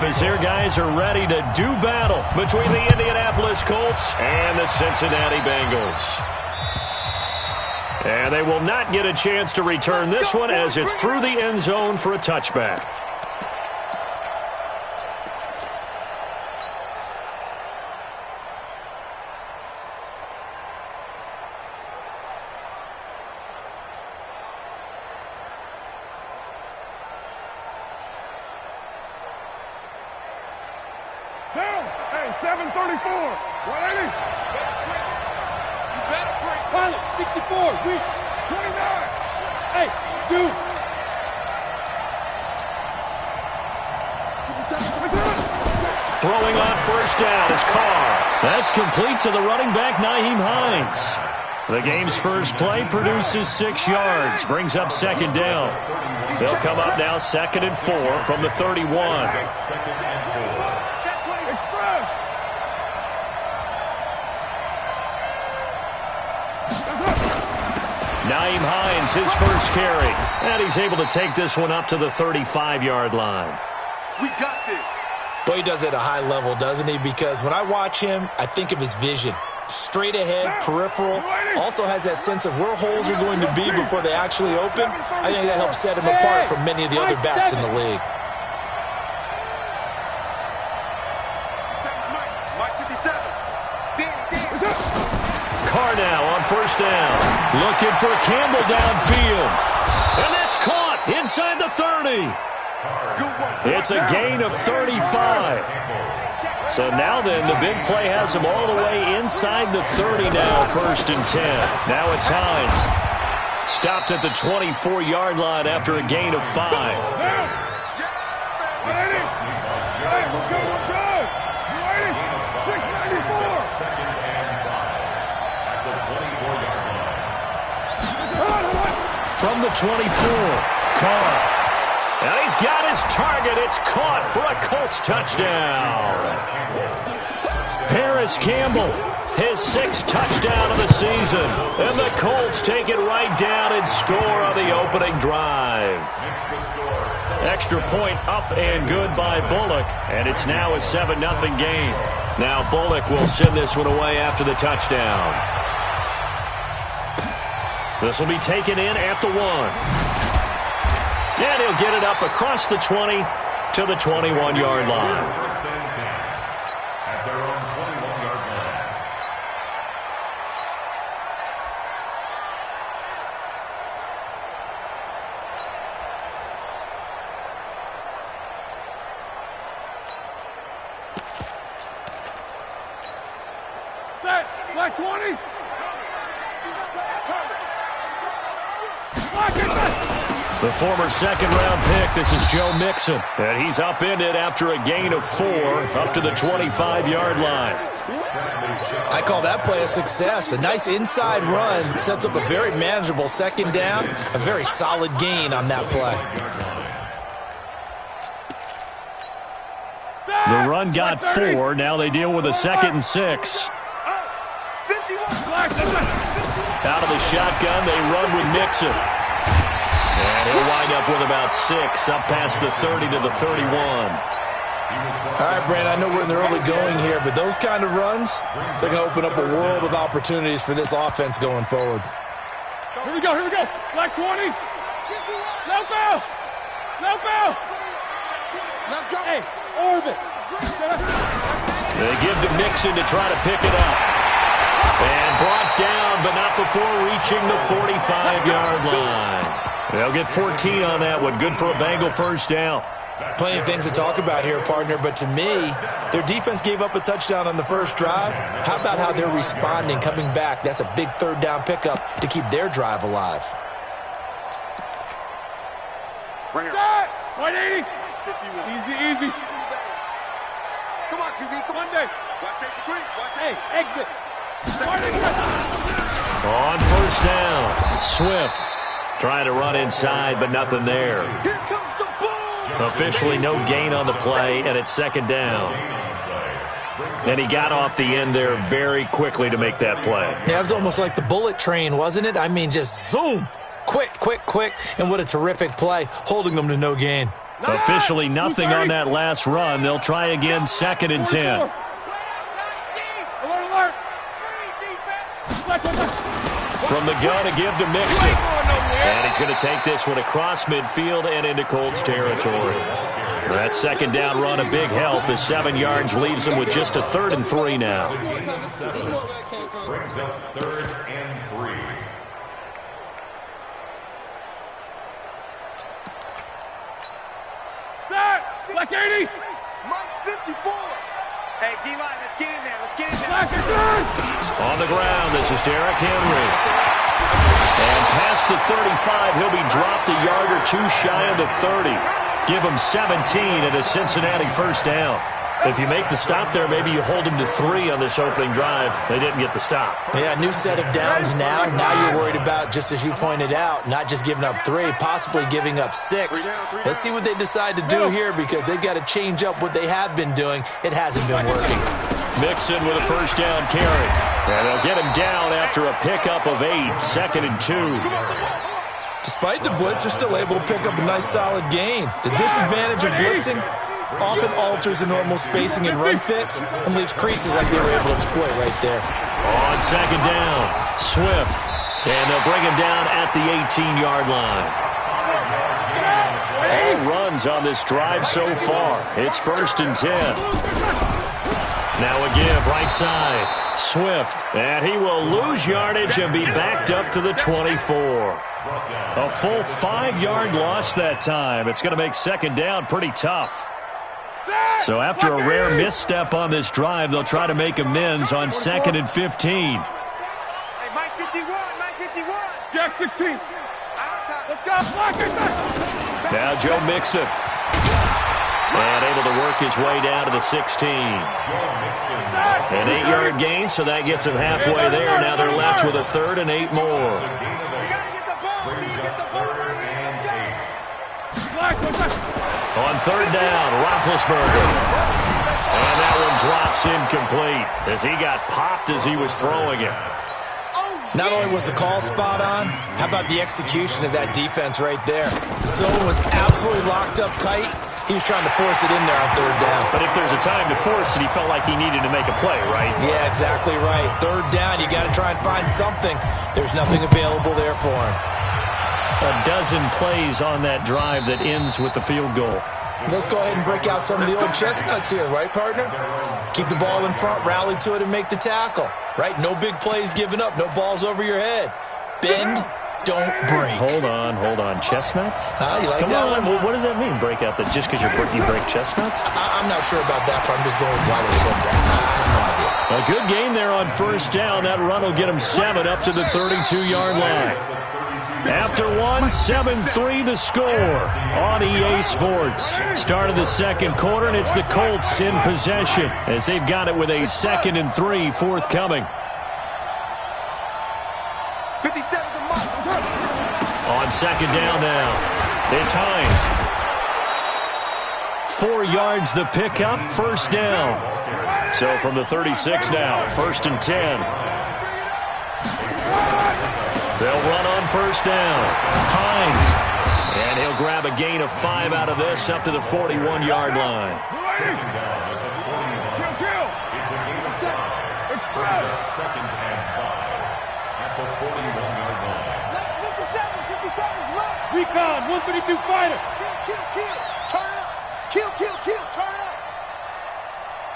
as their guys are ready to do battle between the Indianapolis Colts and the Cincinnati Bengals. And they will not get a chance to return this one as it's through the end zone for a touchback. Down. Hey, 734. 180. You better break. Pilot, 64. Reach. 29. Hey, 2. 57. Throwing on first down is Carr. That's complete to the running back, Nyheim Hines. The game's first play produces 6 yards, brings up second down. They'll come up now 2nd and 4 from the 31. Nyheim Hines, his first carry. And he's able to take this one up to the 35-yard line. We got this. Well, he does it at a high level, doesn't he? Because when I watch him, I think of his vision. Straight ahead, peripheral. Also has that sense of where holes are going to be before they actually open. I think that helps set him apart from many of the other backs in the league. Carr now on first down. Looking for Campbell downfield. And that's caught inside the 30. It's a gain of 35. So now then, the big play has him all the way inside the 30 now, 1st and 10. Now it's Hines. Stopped at the 24-yard line after a gain of 5. From the 24, Carr. And he's got his target. It's caught for a Colts touchdown. Paris Campbell, his 6th touchdown of the season. And the Colts take it right down and score on the opening drive. Extra point up and good by Bullock. And it's now a 7-0 game. Now Bullock will send this one away after the touchdown. This will be taken in at the 1. And he'll get it up across the 20 to the 21-yard line. Black 20. The former 2nd-round pick, this is Joe Mixon. And he's upended after a gain of 4 up to the 25-yard line. I call that play a success. A nice inside run sets up a very manageable 2nd down. A very solid gain on that play. The run got 4. Now they deal with a 2nd and 6. Out of the shotgun, they run with Mixon. And he'll wind up with about 6, up past the 30 to the 31. All right, Brand, I know we're in the early going here, but those kind of runs, they're going to open up a world of opportunities for this offense going forward. Here we go, here we go. Black 20. No foul. No foul. Let's go. Hey, orbit. They give to Mixon to try to pick it up. And brought down, but not before reaching the 45-yard line. They'll get 14 on that one. Good for a Bengal first down. Plenty of things to talk about here, partner, but to me, their defense gave up a touchdown on the first drive. How about how they're responding, coming back? That's a big 3rd down pickup to keep their drive alive. Right here. 180. Easy, easy. Come on, QB, come on, Dave. Watch safety three. Watch hey, exit. On first down, Swift trying to run inside, but nothing there. Here comes the ball. Officially no gain on the play, and it's 2nd down. And he got off the end there very quickly to make that play. Yeah, it was almost like the bullet train, wasn't it? I mean, just zoom. Quick, quick, quick. And what a terrific play, holding them to no gain. Officially nothing on that last run. They'll try again, 2nd and 10. From the gun, a give to Mixon. And he's going to take this one across midfield and into Colts territory. That 2nd down run, a big help. The 7 yards leaves them with just a 3rd and 3 now. Brings up 3rd and 3. Black 80. Mike 54. Hey, D-line, let's get in there. Let's get in there. Black 80. On the ground, this is Derrick Henry. And past the 35, he'll be dropped a yard or two shy of the 30. Give him 17 and a Cincinnati 1st down. If you make the stop there, maybe you hold him to 3 on this opening drive. They didn't get the stop. Yeah, new set of downs now. Now you're worried about, just as you pointed out, not just giving up 3, possibly giving up 6. Let's see what they decide to do here, because they've got to change up what they have been doing. It hasn't been working. Mixon with a 1st down carry. And they'll get him down after a pickup of 8, 2nd and 2. Despite the blitz, they're still able to pick up a nice solid gain. The disadvantage of blitzing often alters the normal spacing and run fits and leaves creases like they were able to exploit right there. On 2nd down, Swift. And they'll bring him down at the 18-yard line. All runs on this drive so far. It's 1st and 10. Now a give right side. Swift. And he will lose yardage and be backed up to the 24. A full 5-yard loss that time. It's going to make 2nd down pretty tough. So after a rare misstep on this drive, they'll try to make amends on 2nd and 15. Hey, Mike 51, Mike 51. Jack 16. Let's go, Black 80. Now Joe Mixon. And able to work his way down to the 16. An 8-yard gain, so that gets him halfway there. Now they're left with a 3rd and 8 more. We got to get the ball. Get the ball. Black, On 3rd down, Roethlisberger. And that one drops incomplete as he got popped as he was throwing it. Not only was the call spot on, how about the execution of that defense right there? The zone was absolutely locked up tight. He was trying to force it in there on 3rd down. But if there's a time to force it, he felt like he needed to make a play, right? Yeah, exactly right. 3rd down, you got to try and find something. There's nothing available there for him. A dozen plays on that drive that ends with the field goal. Let's go ahead and break out some of the old chestnuts here, right, partner? Keep the ball in front, rally to it, and make the tackle, right? No big plays given up, no balls over your head. Bend, don't break. Hold on. Chestnuts? You like Come that on, one? what does that mean, break out? That just because you break chestnuts? I'm not sure about that, but I'm just going with why they said that. I have no idea. A good gain there on 1st down. That run will get him 7 up to the 32-yard line. After 1, 7-3 the score on EA Sports. Start of the 2nd quarter, and it's the Colts in possession as they've got it with a 2nd and 3 forthcoming. 57 to Mike. On 2nd down now, it's Hines. 4 yards the pickup, 1st down. So from the 36 now, 1st and 10. They'll run on 1st down. Hines. And he'll grab a gain of 5 out of this up to the 41-yard line. It's 2nd and 5 at the 41-yard line. 57's right. Recon, 132 fighter. Kill. Turn up. Kill. Turn up.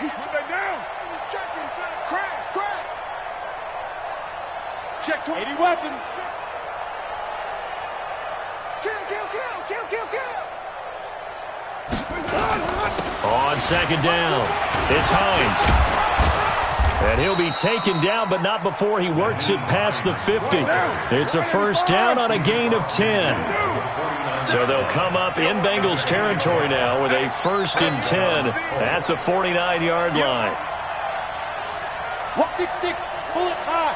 He's put that down. He's checking. Crash. Check 80 weapon. Kill. On 2nd down, it's Hines. And he'll be taken down, but not before he works it past the 50. It's a 1st down on a gain of 10. So they'll come up in Bengals territory now with a 1st and 10 at the 49-yard line. 166, pull it high.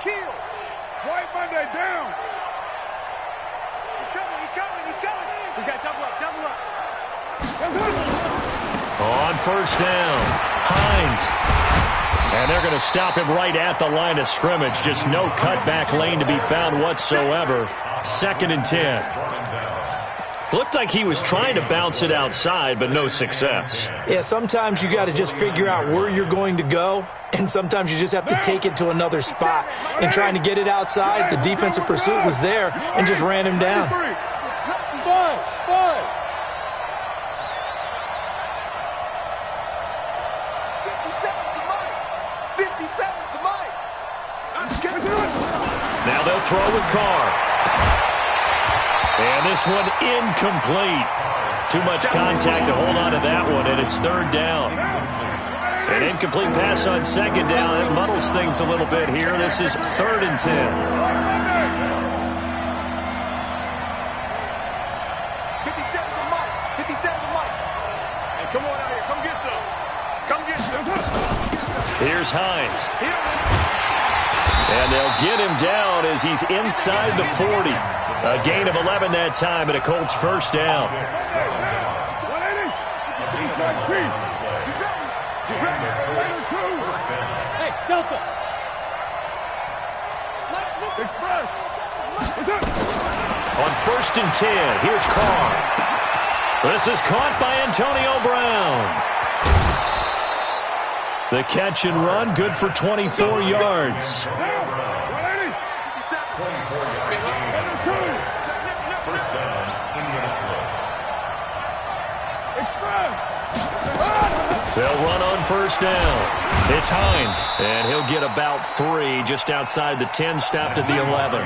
Kill. White Monday down. He's coming. We got double up. On 1st down, Hines. And they're going to stop him right at the line of scrimmage. Just no cutback lane to be found whatsoever. 2nd and 10. Looked like he was trying to bounce it outside, but no success. Yeah, sometimes you got to just figure out where you're going to go, and sometimes you just have to take it to another spot. And trying to get it outside, the defensive pursuit was there and just ran him down. Now they'll throw with Carr. And this one incomplete. Too much contact to hold on to that one, and it's third down. An incomplete pass on second down. It muddles things a little bit here. This is 3rd and 10. 57 to Mike. 57 to Mike. Hey, come on out here. Come get some. Come get some. Here's Hines. And they'll get him down as he's inside the 40. A gain of 11 that time, and a Colts first down. Hey, Delta. On 1st and 10, here's Carr. This is caught by Antonio Brown. The catch and run, good for 24 yards. They'll run on first down. It's Hines, and he'll get about 3 just outside the 10, stopped at the 11.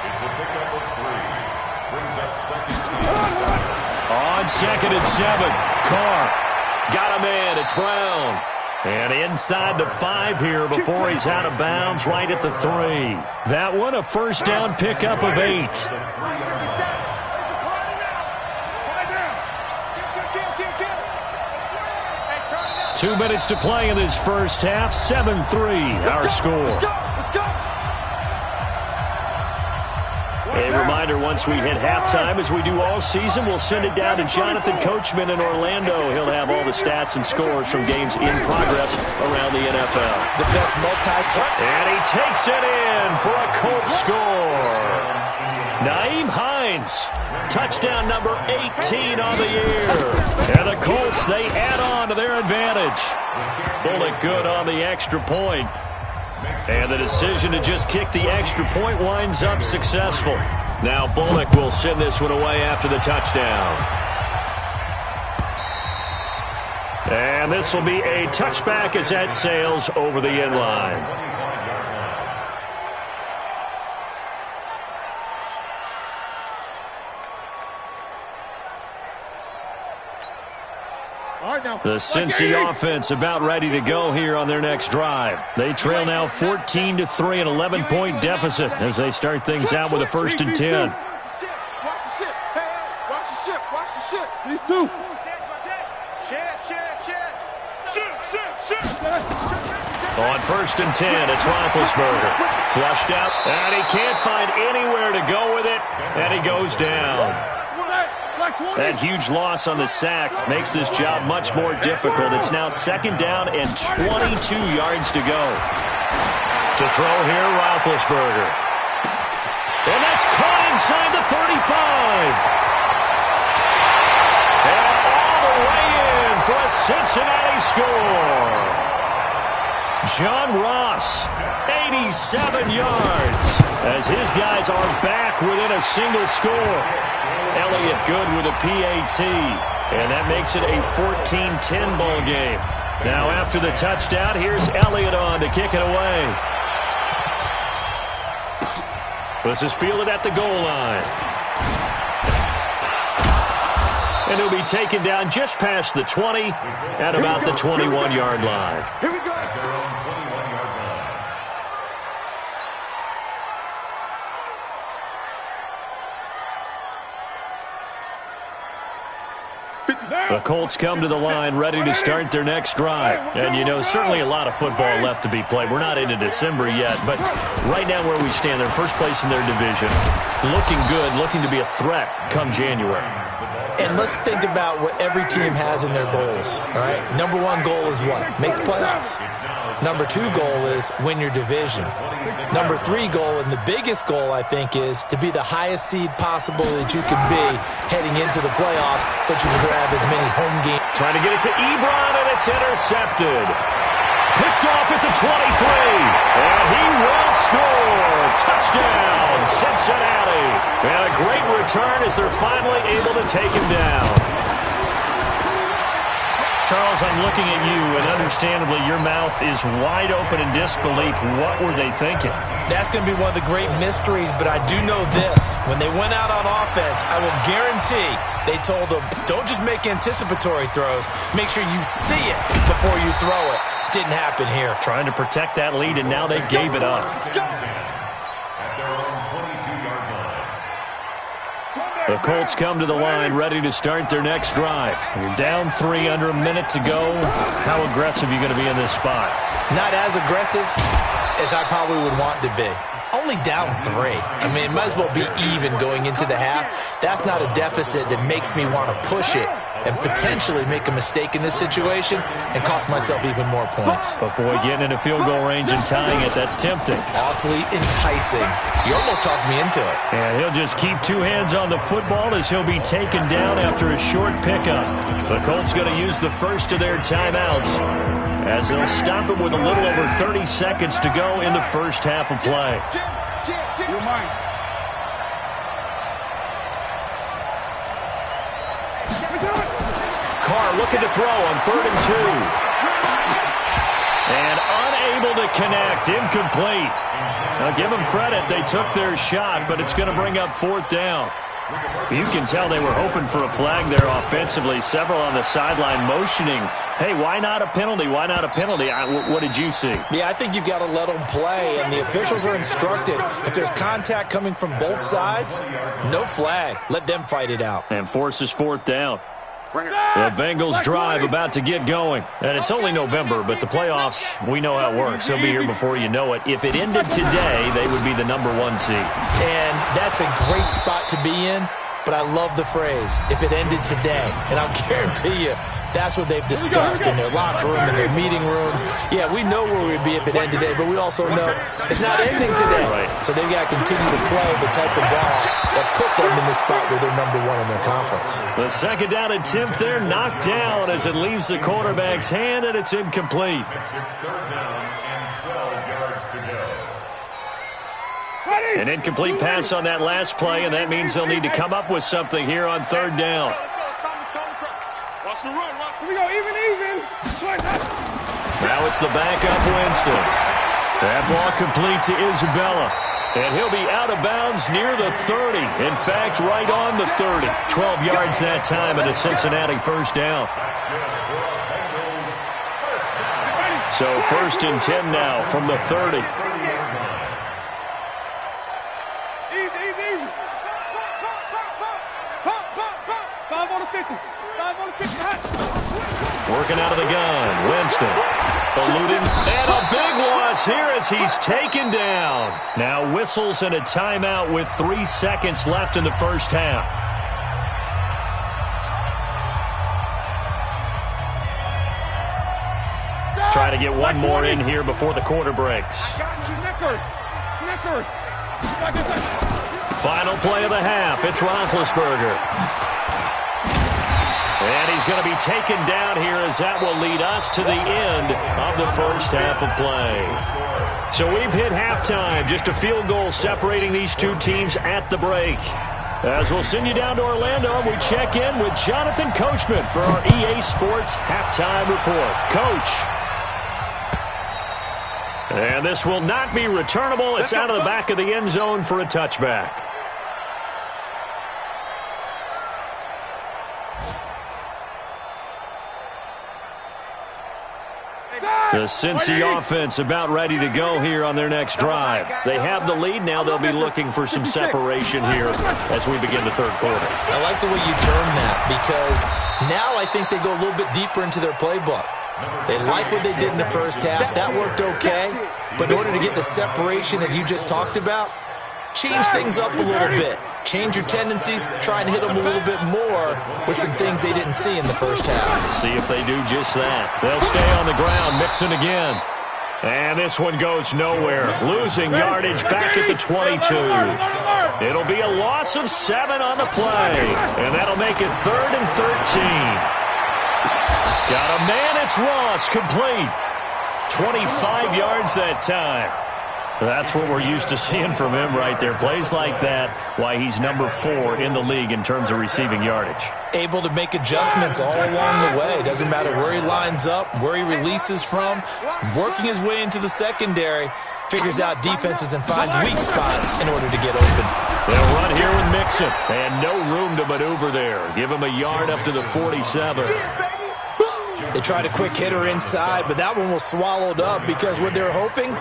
It's a pickup of 3. Brings up 2nd and 10. On 2nd and 7, Carr got a man. It's Brown. And inside the 5 here before he's out of bounds, right at the 3. That one a first down pickup of 8. 2 minutes to play in this first half. 7-3, our score. A reminder, once we hit halftime, as we do all season, we'll send it down to Jonathan Coachman in Orlando. He'll have all the stats and scores from games in progress around the NFL. The best multi-touch. And he takes it in for a Colts score. Nyheim Hines, touchdown number 18 on the year. And the Colts, they add on to their advantage. Bullock good on the extra point. And the decision to just kick the extra point winds up successful. Now Bullock will send this one away after the touchdown. And this will be a touchback as that sails over the end line. The Cincy offense about ready to go here on their next drive. They trail now 14-3, an 11-point deficit as they start things out with a 1st and 10. Watch the ship. Hey, watch the ship. Watch the ship. These 2. On 1st and 10, it's Roethlisberger. Flushed out, and he can't find anywhere to go with it, and he goes down. That huge loss on the sack makes this job much more difficult. It's now 2nd down and 22 yards to go. To throw here, Roethlisberger. And that's caught inside the 35. And all the way in for a Cincinnati score. John Ross, 87 yards, as his guys are back within a single score. Elliott good with a PAT, and that makes it a 14-10 ball game. Now after the touchdown, here's Elliott on to kick it away. This is fielded at the goal line. And he'll be taken down just past the 20 at about the 21-yard line. Here we go. The Colts come to the line ready to start their next drive. And, you know, certainly a lot of football left to be played. We're not into December yet, but right now where we stand, they're first place in their division. looking good, looking to be a threat come January. And let's think about what every team has in their goals, all right? Number one goal is what? Make the playoffs. Number two goal is win your division. Number three goal, and the biggest goal, I think, is to be the highest seed possible that you can be heading into the playoffs so that you can grab as many home games. Trying to get it to Ebron, and it's intercepted. Picked off at the 23, and he will score. Touchdown, Cincinnati. And a great return as they're finally able to take him down. Charles, I'm looking at you, and understandably, your mouth is wide open in disbelief. What were they thinking? That's going to be one of the great mysteries, but I do know this. When they went out on offense, I will guarantee they told them, don't just make anticipatory throws. Make sure you see it before you throw it. Didn't happen here. Trying to protect that lead, and now they gave it up. The Colts come to the line, ready to start their next drive. You're down 3 under a minute to go. How aggressive are you going to be in this spot? Not as aggressive as I probably would want to be. Only down 3. I mean, it might as well be even going into the half. That's not a deficit that makes me want to push it and potentially make a mistake in this situation and cost myself even more points. But, boy, getting into field goal range and tying it, that's tempting. Awfully enticing. You almost talked me into it. And he'll just keep 2 hands on the football as he'll be taken down after a short pickup. The Colts going to use the first of their timeouts as they'll stop him with a little over 30 seconds to go in the first half of play. You're mine. Carr looking to throw on 3rd and 2. And unable to connect. Incomplete. Now, give them credit. They took their shot, but it's going to bring up 4th down. You can tell they were hoping for a flag there offensively. Several on the sideline motioning, hey, why not a penalty? Why not a penalty? What did you see? Yeah, I think you've got to let them play, and the officials are instructed. If there's contact coming from both sides, no flag. Let them fight it out. And forces 4th down. The Bengals drive about to get going. And it's only November, but the playoffs, we know how it works. They'll be here before you know it. If it ended today, they would be the number 1 seed. And that's a great spot to be in, but I love the phrase, if it ended today. And I'll guarantee you, that's what they've discussed in their locker room, in their meeting rooms. Yeah, we know where we'd be if it ended today, but we also know it's not ending today. Right. So they've got to continue to play the type of ball that put them in the spot where they're number 1 in their conference. The second down attempt there knocked down as it leaves the quarterback's hand, and it's incomplete. 3rd down and 12 yards to go. An incomplete pass on that last play, and that means they'll need to come up with something here on 3rd down. Watch the run. Watch. Here we go. Even. Now it's the backup Winston. That ball complete to Isabella. And he'll be out of bounds near the 30. In fact, right on the 30. 12 yards that time and a Cincinnati 1st down. So 1st and 10 now from the 30. Easy. 5 on the 50. 5 on the 50. Working out of the gun. Winston eluding. And a big loss here as he's taken down. Now whistles and a timeout with 3 seconds left in the first half. Try to get one more in here before the quarter breaks. Final play of the half. It's Roethlisberger. And he's going to be taken down here as that will lead us to the end of the first half of play. So we've hit halftime. Just a field goal separating these 2 teams at the break. As we'll send you down to Orlando, we check in with Jonathan Coachman for our EA Sports Halftime Report. Coach. And this will not be returnable. It's out of the back of the end zone for a touchback. The Cincy offense about ready to go here on their next drive. They have the lead. Now they'll be looking for some separation here as we begin the 3rd quarter. I like the way you term that because now I think they go a little bit deeper into their playbook. They like what they did in the first half. That worked okay. But in order to get the separation that you just talked about, change things up a little bit. Change your tendencies, try and hit them a little bit more with some things they didn't see in the first half. See if they do just that. They'll stay on the ground, mixing again. And this one goes nowhere. Losing yardage back at the 22. It'll be a loss of 7 on the play. And that'll make it 3rd and 13. Got a man, it's Ross, complete. 25 yards that time. That's what we're used to seeing from him right there. Plays like that, why he's number 4 in the league in terms of receiving yardage. Able to make adjustments all along the way. Doesn't matter where he lines up, where he releases from. Working his way into the secondary, figures out defenses and finds weak spots in order to get open. They'll run here with Mixon. And no room to maneuver there. Give him a yard up to the 47. They tried a quick hitter inside, but that one was swallowed up because what they're hoping,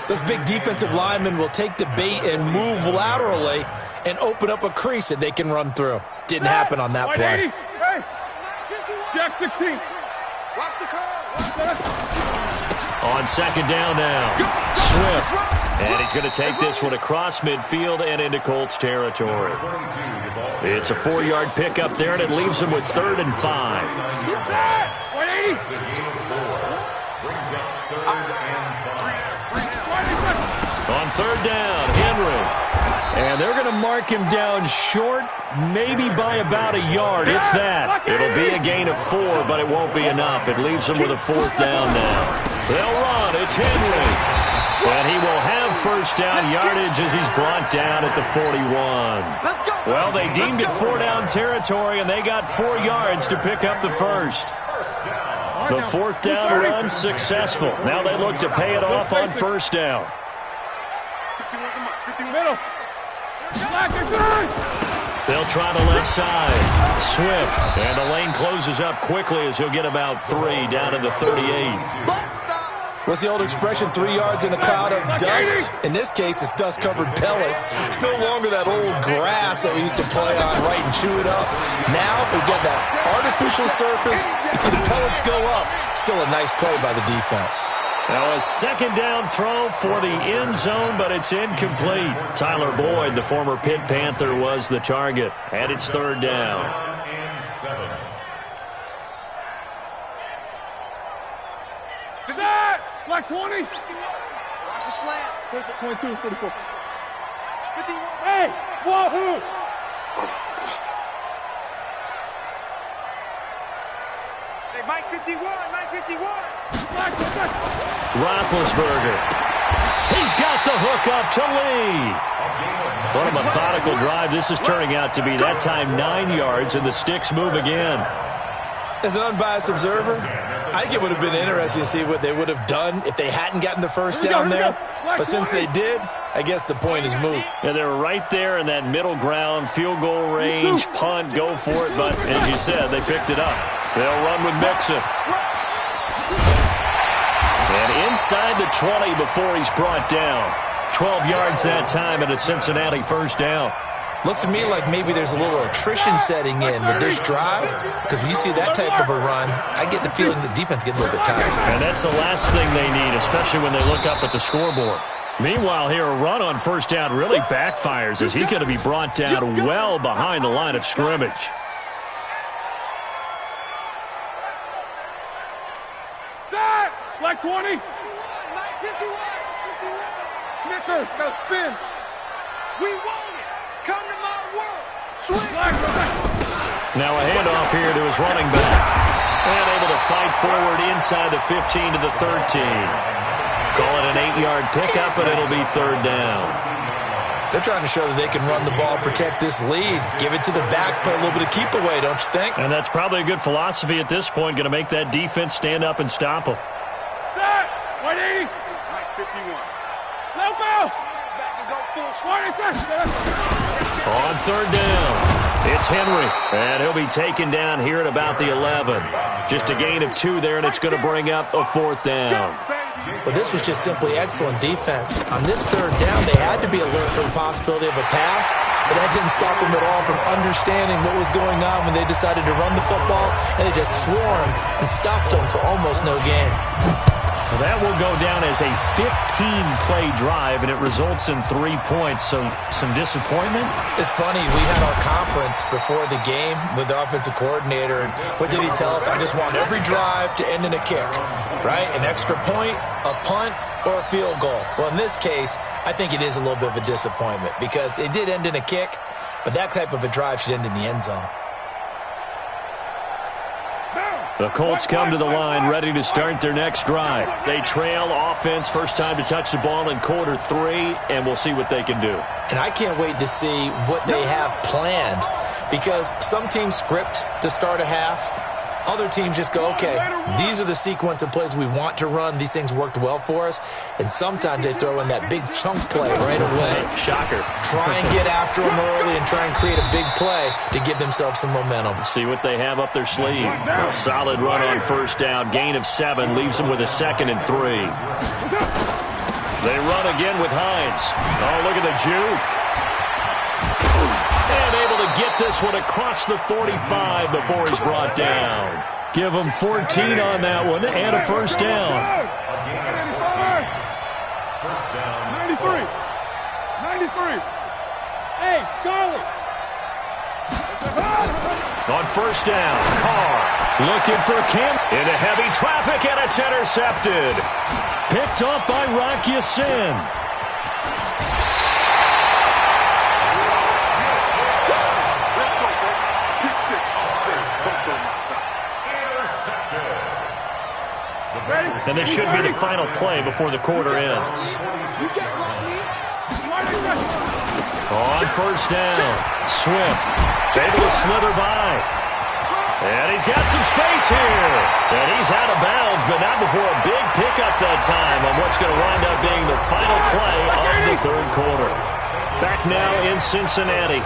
those big defensive linemen will take the bait and move laterally and open up a crease that they can run through. Didn't happen on that play. Hey, Jack 16. Watch the curve. On second down now, Swift. And he's going to take this one across midfield and into Colts territory. It's a 4-yard pickup there, and it leaves him with 3rd and 5. 180. On 3rd down, Henry. And they're going to mark him down short, maybe by about a yard, if that. It'll be a gain of 4, but it won't be enough. It leaves him with a 4th down now. They'll run. It's Henry. And he will have 1st down yardage as he's brought down at the 41. Well, they deemed it 4-down territory, and they got 4 yards to pick up the 1st. The 4th down run successful. Now they look to pay it off on 1st down. They'll try the left side. Swift. And the lane closes up quickly as he'll get about 3 down to the 38. What's the old expression, 3 yards in a cloud of dust? In this case, it's dust-covered pellets. It's no longer that old grass that we used to play on, right, and chew it up. Now we've got that artificial surface. You see the pellets go up. Still a nice play by the defense. Now a 2nd down throw for the end zone, but it's incomplete. Tyler Boyd, the former Pitt Panther, was the target. And it's 3rd down. Black 20. Watch the slant. 22, 44. 51. Hey, wahoo. Hey, Mike 51, Mike 51. Roethlisberger. He's got the hook up to Lee. What a methodical drive this is turning out to be. That time 9 yards, and the sticks move again. As an unbiased observer, I think it would have been interesting to see what they would have done if they hadn't gotten the 1st down there. But since they did, I guess the point is moot. Yeah, they were right there in that middle ground, field goal range, punt, go for it. But as you said, they picked it up. They'll run with Mixon. And inside the 20 before he's brought down. 12 yards that time and a Cincinnati 1st down. Looks to me like maybe there's a little attrition setting in with this drive, because when you see that type of a run, I get the feeling the defense gets a little bit tired. And that's the last thing they need, especially when they look up at the scoreboard. Meanwhile, here a run on 1st down really backfires as he's going to be brought down well behind the line of scrimmage. Black 20. Snickers, got to spin. We want it. Come to my world. Swing. Now a handoff here to his running back. And able to fight forward inside the 15 to the 13. Call it an 8-yard pickup, but it'll be 3rd down. They're trying to show that they can run the ball, protect this lead, give it to the backs, play a little bit of keep away, don't you think? And that's probably a good philosophy at this point, going to make that defense stand up and stop them. 180. 51. Slow ball. On 3rd down, it's Henry, and he'll be taken down here at about the 11. Just a gain of 2 there, and it's going to bring up a 4th down. Well, this was just simply excellent defense. On this 3rd down, they had to be alert for the possibility of a pass, but that didn't stop them at all from understanding what was going on when they decided to run the football, and they just swarmed and stopped them for almost no gain. That will go down as a 15-play drive, and it results in 3 points. So some disappointment? It's funny. We had our conference before the game with the offensive coordinator, and what did he tell us? I just want every drive to end in a kick, right? An extra point, a punt, or a field goal. Well, in this case, I think it is a little bit of a disappointment because it did end in a kick, but that type of a drive should end in the end zone. The Colts come to the line ready to start their next drive. They trail offense, first time to touch the ball in quarter 3, and we'll see what they can do. And I can't wait to see what they have planned because some teams script to start a half. Other teams just go, okay, these are the sequence of plays we want to run. These things worked well for us. And sometimes they throw in that big chunk play right away. Shocker. Try and get after them early and try and create a big play to give themselves some momentum. See what they have up their sleeve. A solid run on first down. Gain of 7 leaves them with a 2nd and 3. They run again with Hines. Oh, look at the juke. And able to get this one across the 45 before he's brought down. Give him 14 on that one and a first down. 93. Hey, Charlie. On first down, Carr looking for Cam into heavy traffic, and it's intercepted. Picked up by Rock Ya-Sin. And this should be the final play before the quarter ends. On first down, Swift able to slither by. And he's got some space here. And he's out of bounds, but not before a big pickup that time on what's going to wind up being the final play of the third quarter. Back now in Cincinnati.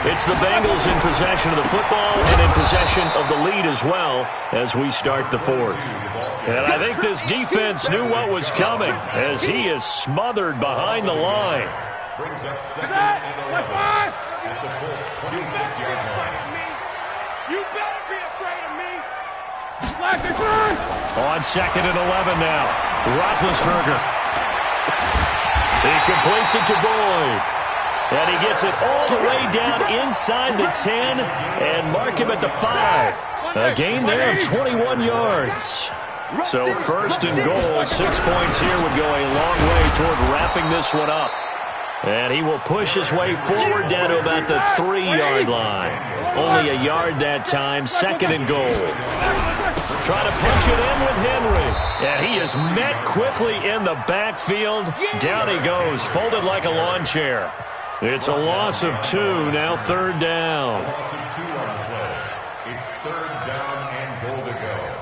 It's the Bengals in possession of the football and in possession of the lead as well as we start the fourth. And I think this defense knew what was coming as he is smothered behind the line. Brings up 2nd and 11 at the Colts 26-yard line. You better be afraid of me. On 2nd and 11 now. Roethlisberger. He completes it to Boyd. And he gets it all the way down inside the 10 and mark him at the 5. A gain there of 21 yards. So first and goal, 6 points here would go a long way toward wrapping this one up. And he will push his way forward down to about the 3-yard line. Only a yard that time, 2nd and goal. Trying to punch it in with Henry. And he is met quickly in the backfield. Down he goes, folded like a lawn chair. It's a loss of 2, now 3rd down. Loss of 2 on the play. It's 3rd down and goal to go.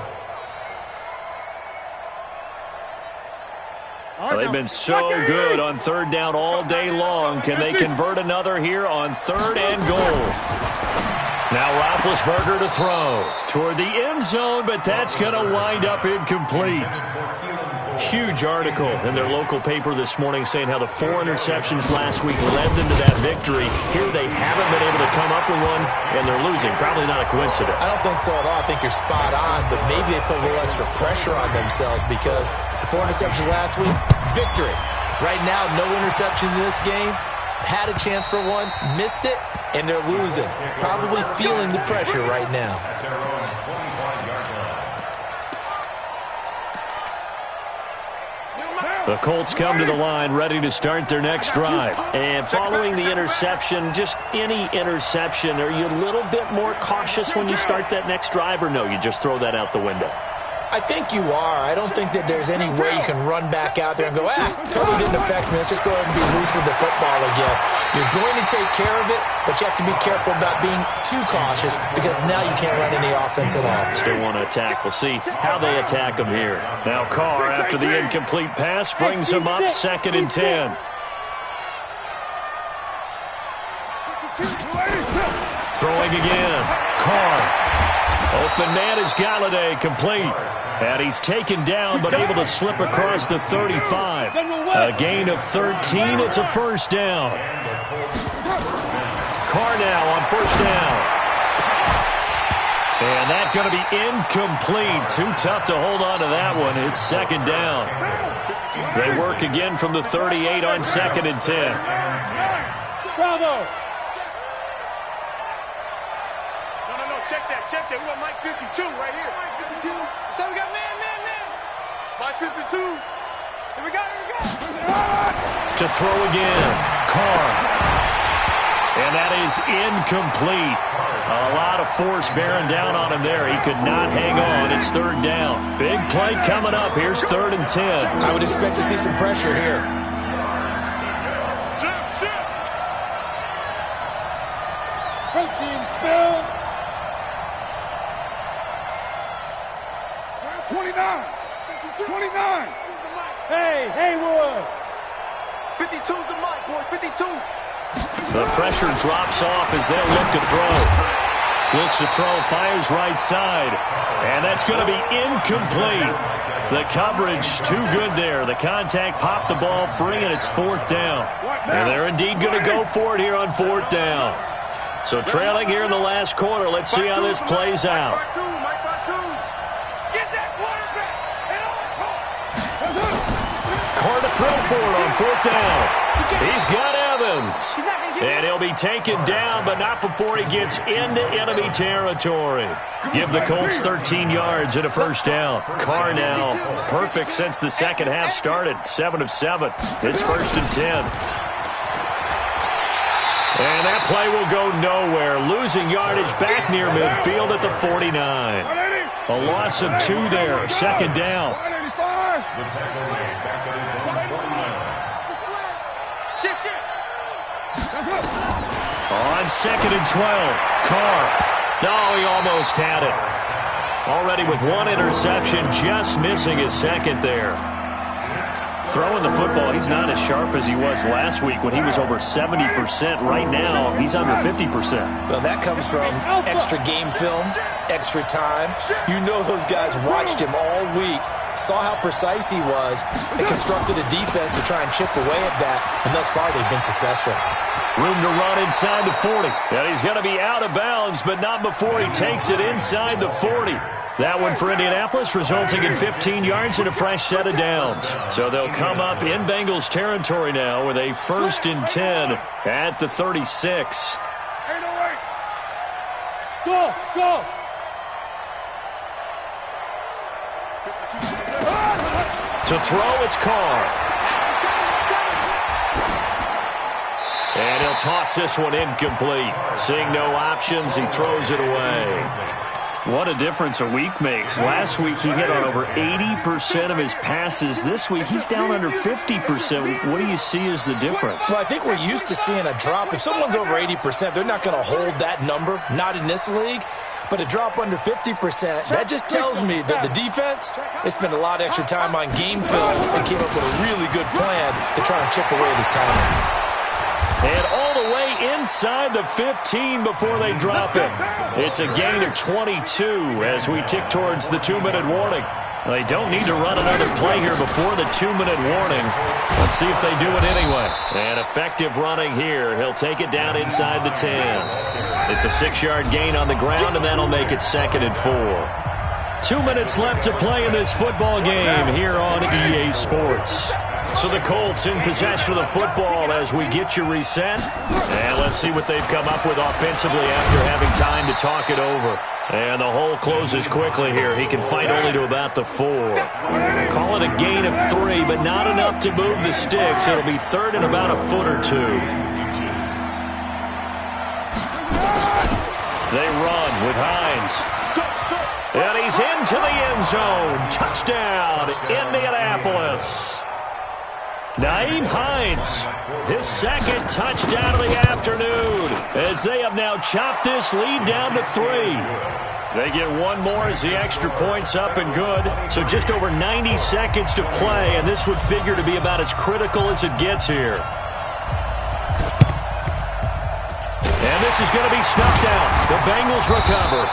They've been so good on 3rd down all day long. Can they convert another here on 3rd and goal? Now Roethlisberger to throw toward the end zone, but that's going to wind up incomplete. Huge article in their local paper this morning saying how the 4 interceptions last week led them to that victory. Here they haven't been able to come up with one, and they're losing. Probably not a coincidence. I don't think so at all. I think you're spot on, but maybe they put a little extra pressure on themselves because the 4 interceptions last week, victory. Right now, no interceptions in this game. Had a chance for one, missed it, and they're losing. Probably feeling the pressure right now. The Colts come to the line ready to start their next drive. And following the interception, just any interception, are you a little bit more cautious when you start that next drive, or no, you just throw that out the window? I think you are. I don't think that there's any way you can run back out there and go, totally didn't affect me. Let's just go ahead and be loose with the football again. You're going to take care of it, but you have to be careful about being too cautious because now you can't run any offense at all. Still want to attack. We'll see how they attack him here. Now Carr, after the incomplete pass, brings him up 2nd and 10. Throwing again. Carr. Open man is Galladay, complete. And he's taken down, but able to slip across the 35. A gain of 13. It's a first down. Carr now on first down. And that's going to be incomplete. Too tough to hold on to that one. It's second down. They work again from the 38 on 2nd and 10. Bravo. No. Check that. We got Mike 52 right here. 52. So we got man. Mike 52. Here we go. To throw again. Carr. And that is incomplete. A lot of force bearing down on him there. He could not hang on. It's third down. Big play coming up. Here's 3rd and 10. I would expect to see some pressure here. Coaching spill. 29. Hey, Haywood. 52's the mic, boys. 52. The pressure drops off as they'll look to throw. Looks to throw, fires right side. And that's going to be incomplete. The coverage too good there. The contact popped the ball free, and it's 4th down. And they're indeed going to go for it here on 4th down. So trailing here in the last quarter. Let's see how this plays out. Carr to throw for it on 4th down. He's got Evans. And he'll be taken down, but not before he gets into enemy territory. Give the Colts 13 yards and a first down. Carr now perfect since the second half started. 7 of 7. It's 1st and 10. And that play will go nowhere. Losing yardage back near midfield at the 49. A loss of 2 there. Second down. The tackle made back at his own 49. Shit. On 2nd and 12. Carr. No, he almost had it. Already with 1 interception, just missing his second there. Throwing the football, he's not as sharp as he was last week when he was over 70%. Right now, he's under 50%. Well, that comes from extra game film, extra time. You know those guys watched him all week, saw how precise he was, and constructed a defense to try and chip away at that, and thus far they've been successful. Room to run inside the 40. And he's going to be out of bounds, but not before he takes it inside the 40. That one for Indianapolis, resulting in 15 yards and a fresh set of downs. So they'll come up in Bengals territory now with a 1st and 10 at the 36. Go. To throw, it's Carr. And he'll toss this one incomplete. Seeing no options, he throws it away. What a difference a week makes. Last week, he hit on over 80% of his passes. This week, he's down under 50%. What do you see as the difference? Well, I think we're used to seeing a drop. If someone's over 80%, they're not going to hold that number, not in this league. But a drop under 50%, that just tells me that the defense, they spent a lot of extra time on game films and came up with a really good plan to try and chip away this time. And all the way inside the 15 before they drop it. It's a gain of 22 as we tick towards the 2-minute warning. They don't need to run another play here before the 2-minute warning. Let's see if they do it anyway. And effective running here. He'll take it down inside the 10. It's a 6-yard gain on the ground, and that'll make it 2nd and 4. 2 minutes left to play in this football game here on EA Sports. So the Colts in possession of the football as we get you reset. And let's see what they've come up with offensively after having time to talk it over. And the hole closes quickly here. He can fight only to about the 4. Call it a gain of 3, but not enough to move the sticks. It'll be 3rd and about a foot or 2. They run with Hines. And he's into the end zone. Touchdown, Indianapolis. Naeem Hines, his 2nd touchdown of the afternoon, as they have now chopped this lead down to 3. They get one more as the extra point's up and good. So just over 90 seconds to play, and this would figure to be about as critical as it gets here. And this is going to be snuffed out. The Bengals recover.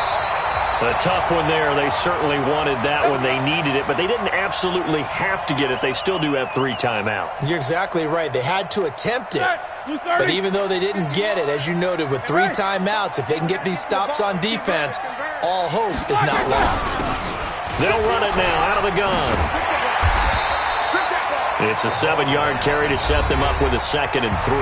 A tough one there. They certainly wanted that one. They needed it, but they didn't absolutely have to get it. They still do have 3 timeouts. You're exactly right. They had to attempt it. But even though they didn't get it, as you noted, with 3 timeouts, if they can get these stops on defense, all hope is not lost. They'll run it now out of the gun. It's a 7-yard carry to set them up with a 2nd and 3.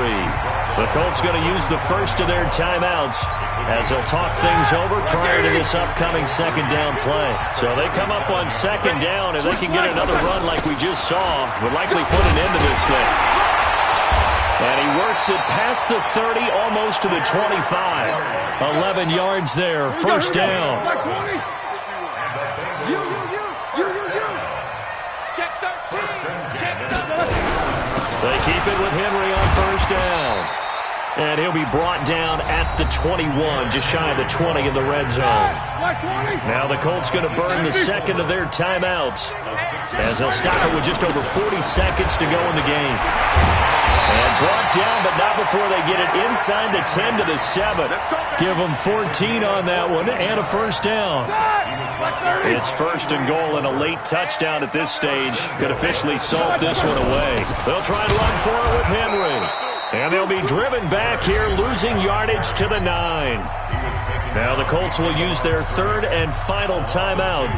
The Colts going to use the first of their timeouts as they'll talk things over prior to this upcoming 2nd down play. So they come up on 2nd down, and they can get another run like we just saw. Would likely put an end to this thing. And he works it past the 30, almost to the 25. 11 yards there, first down. They keep it with Henry on first down. And he'll be brought down at the 21, just shy of the 20 in the red zone. Now the Colts going to burn the 2nd of their timeouts as they'll stop it with just over 40 seconds to go in the game. And brought down, but not before they get it inside the 10 to the 7. Give them 14 on that one and a first down. It's 1st and goal and a late touchdown at this stage. Could officially salt this one away. They'll try and run for it with Henry. And they'll be driven back here, losing yardage to the 9. Now the Colts will use their 3rd and final timeout,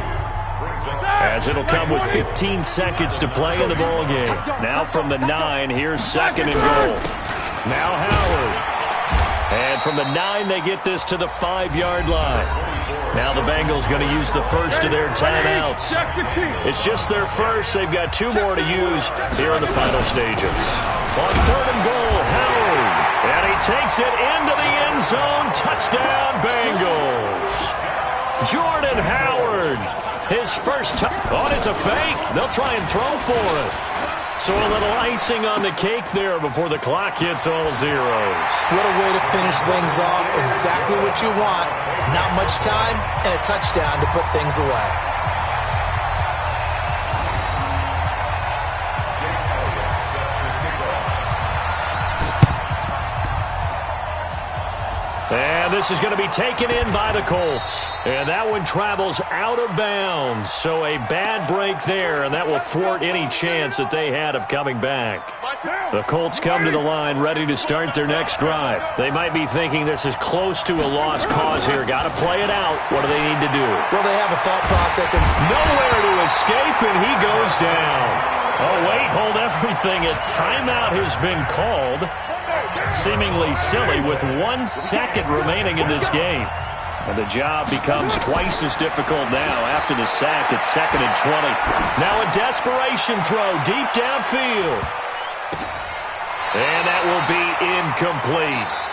as it'll come with 15 seconds to play in the ballgame. Now from the 9, here's 2nd and goal. Now Howard. And from the 9, they get this to the 5-yard line. Now the Bengals going to use the first of their timeouts. It's just their first. They've got 2 more to use here in the final stages. On 3rd and goal, Howard. And he takes it into the end zone. Touchdown, Bengals. Jordan Howard. His first time. Oh, it's a fake. They'll try and throw for it. So a little icing on the cake there before the clock hits all zeros. What a way to finish things off. Exactly what you want. Not much time and a touchdown to put things away. And this is going to be taken in by the Colts. And that one travels out of bounds. So a bad break there, and that will thwart any chance that they had of coming back. The Colts come to the line ready to start their next drive. They might be thinking this is close to a lost cause here. Got to play it out. What do they need to do? Well, they have a thought process. And nowhere to escape, and he goes down. Oh, wait, hold everything. A timeout has been called. Seemingly silly with 1 second remaining in this game. And the job becomes twice as difficult now after the sack. It's 2nd and 20. Now a desperation throw deep downfield. And that will be incomplete.